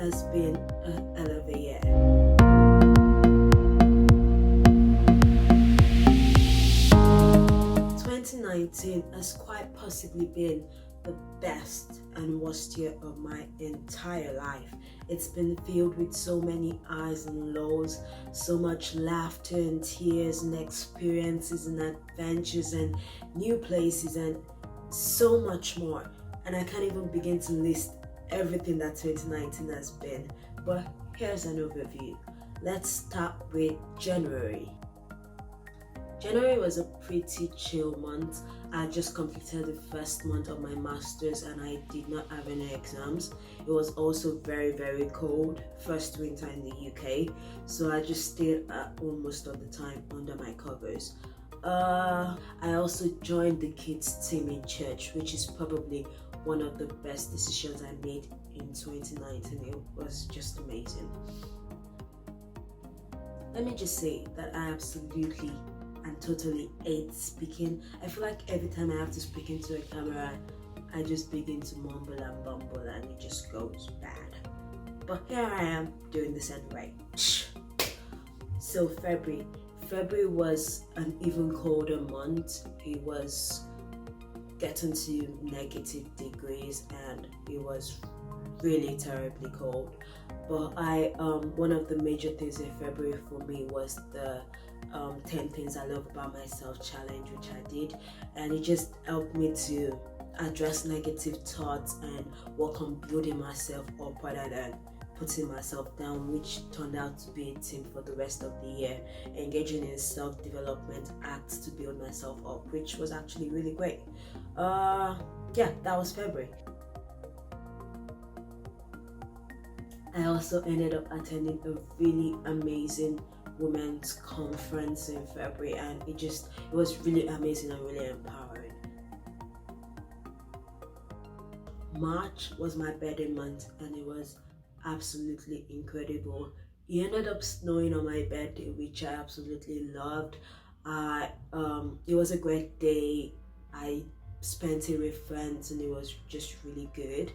has been a hell of a year. 2019 has quite possibly been the best and worst year of my entire life. It's been filled with so many highs and lows, so much laughter and tears and experiences and adventures and new places and so much more. And I can't even begin to list everything that 2019 has been. But here's an overview. Let's start with January. January was a pretty chill month. I just completed the first month of my master's and I did not have any exams. It was also very, very cold, first winter in the UK, so I just stayed at home most of the time under my covers. I also joined the kids team in church, which is probably one of the best decisions I made in 2019. It was just amazing. Let me just say that I absolutely and totally hate speaking. I feel like every time I have to speak into a camera, I just begin to mumble and bumble and it just goes bad. But here I am doing this anyway. So February was an even colder month. It was getting to negative degrees and it was really terribly cold. But one of the major things in February for me was the 10 things I love about myself challenge, which I did, and it just helped me to address negative thoughts and work on building myself up rather than putting myself down, which turned out to be a theme for the rest of the year, engaging in self-development acts to build myself up, which was actually really great. Yeah, that was February. I also ended up attending a really amazing women's conference in February, and it was really amazing and really empowering. March was my birthday month and it was absolutely incredible. It ended up snowing on my birthday, which I absolutely loved. It was a great day. I spent it with friends and it was just really good.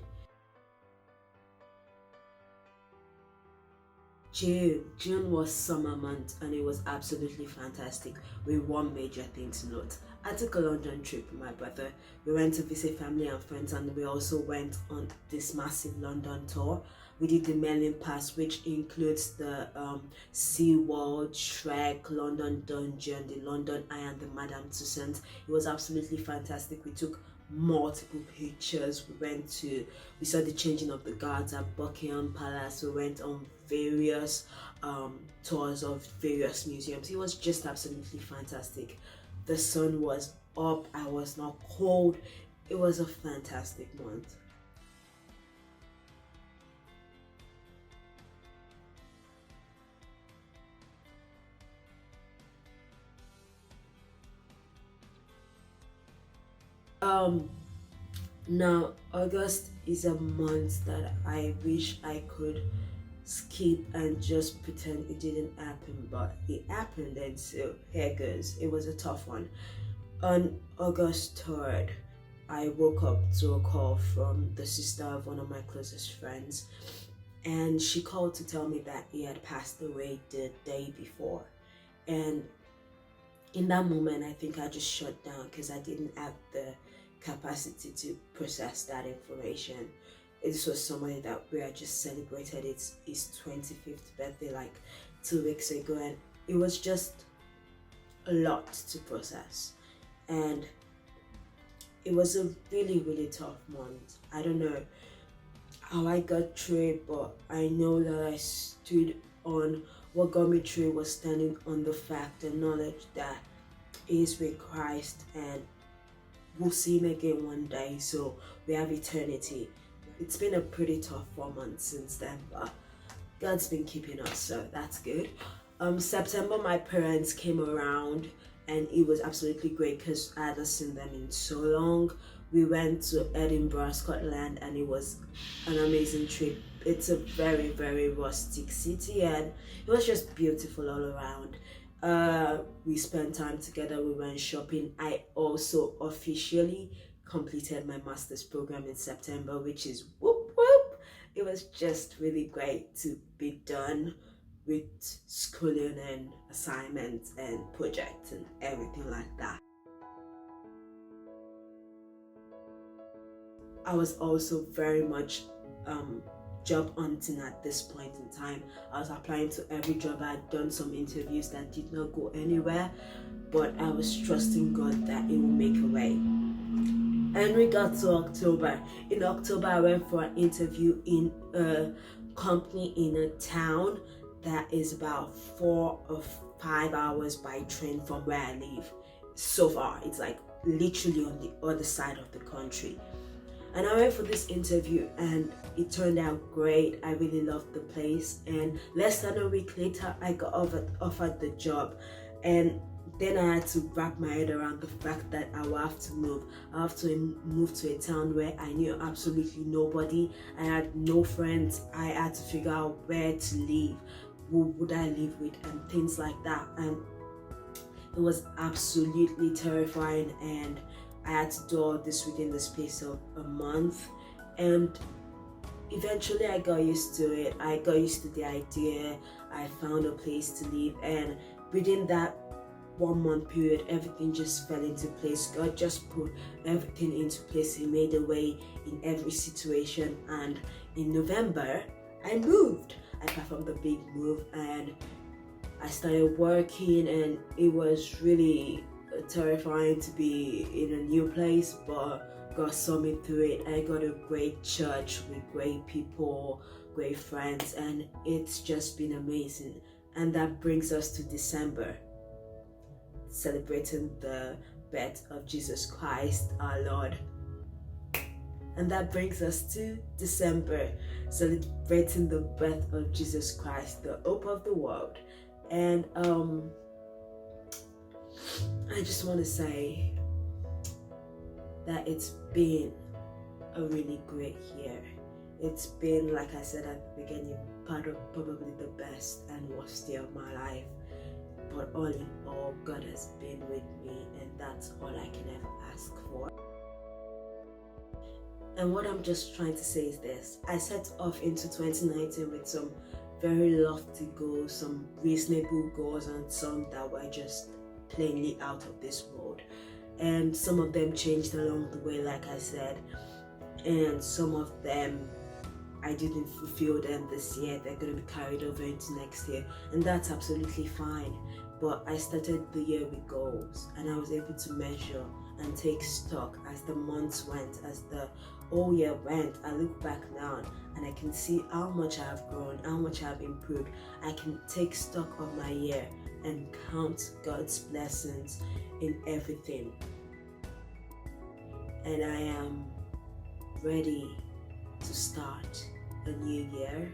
June was summer month and it was absolutely fantastic with one major thing to note. I took a London trip with my brother. We went to visit family and friends and we also went on this massive London tour. We did the Merlin Pass, which includes the SeaWorld, Shrek, London Dungeon, the London Eye and the Madame Tussauds. It was absolutely fantastic. We took multiple pictures. We saw the changing of the guards at Buckingham Palace. We went on various tours of various museums. It was just absolutely fantastic. The sun was up, I was not cold. It was a fantastic month. Now August is a month that I wish I could skip and just pretend it didn't happen, but it happened, and so here goes. It was a tough one. On August 3rd, I woke up to a call from the sister of one of my closest friends, and she called to tell me that he had passed away the day before. And in that moment, I think I just shut down because I didn't have the capacity to process that information. This was somebody that we had just celebrated his 25th birthday like 2 weeks ago, and it was just a lot to process. And it was a really, really tough month. I don't know how I got through it, but I know that I stood on what got me through was standing on the fact and knowledge that he is with Christ and we'll see him again one day, so we have eternity. It's been a pretty tough 4 months since then, but God's been keeping us, so that's good. September, my parents came around and it was absolutely great because I hadn't seen them in so long. We went to Edinburgh, Scotland, and it was an amazing trip. It's a very, very rustic city and it was just beautiful all around. We spent time together, we went shopping. I also officially completed my master's program in September, which is whoop whoop. it was just really great to be done with schooling and assignments and projects and everything like that. I was also very much job hunting at this point in time. I was applying to every job. I had done some interviews that did not go anywhere, but I was trusting God that it will make a way. And we got to October. In October, I went for an interview in a company in a town that is about 4 or 5 hours by train from where I live. So far, it's like literally on the other side of the country. And I went for this interview and it turned out great. I really loved the place. And less than a week later, I got offered the job. And then I had to wrap my head around the fact that I will have to move. I have to move to a town where I knew absolutely nobody. I had no friends. I had to figure out where to live. Who would I live with and things like that. And it was absolutely terrifying, and I had to do all this within the space of a month, and eventually I got used to it. I got used to the idea. I found a place to live, and within that 1 month period, everything just fell into place. God just put everything into place. He made a way in every situation, and in November I moved. I performed a big move and I started working, and it was really terrifying to be in a new place, but God saw me through it. I got a great church with great people, great friends, and it's just been amazing. And that brings us to December, celebrating the birth of Jesus Christ, our Lord. And that brings us to December, celebrating the birth of Jesus Christ, the hope of the world. And I just want to say that it's been a really great year. It's been, like I said at the beginning, part of probably the best and worst year of my life. But all in all, God has been with me, and that's all I can ever ask for. And what I'm just trying to say is this: I set off into 2019 with some very lofty goals, some reasonable goals, and some that were just plainly out of this world. And some of them changed along the way, like I said, and some of them I didn't fulfill them this year. They're going to be carried over into next year, and that's absolutely fine. But I started the year with goals, and I was able to measure and take stock as the months went, as the whole year went. I look back now and I can see how much I have grown, how much I have improved. I can take stock of my year and count God's blessings in everything. And I am ready to start a new year.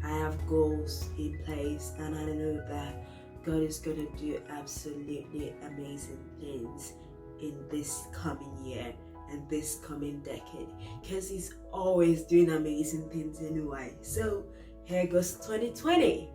I have goals in place, and I know that God is going to do absolutely amazing things in this coming year and this coming decade, because He's always doing amazing things anyway. So here goes 2020.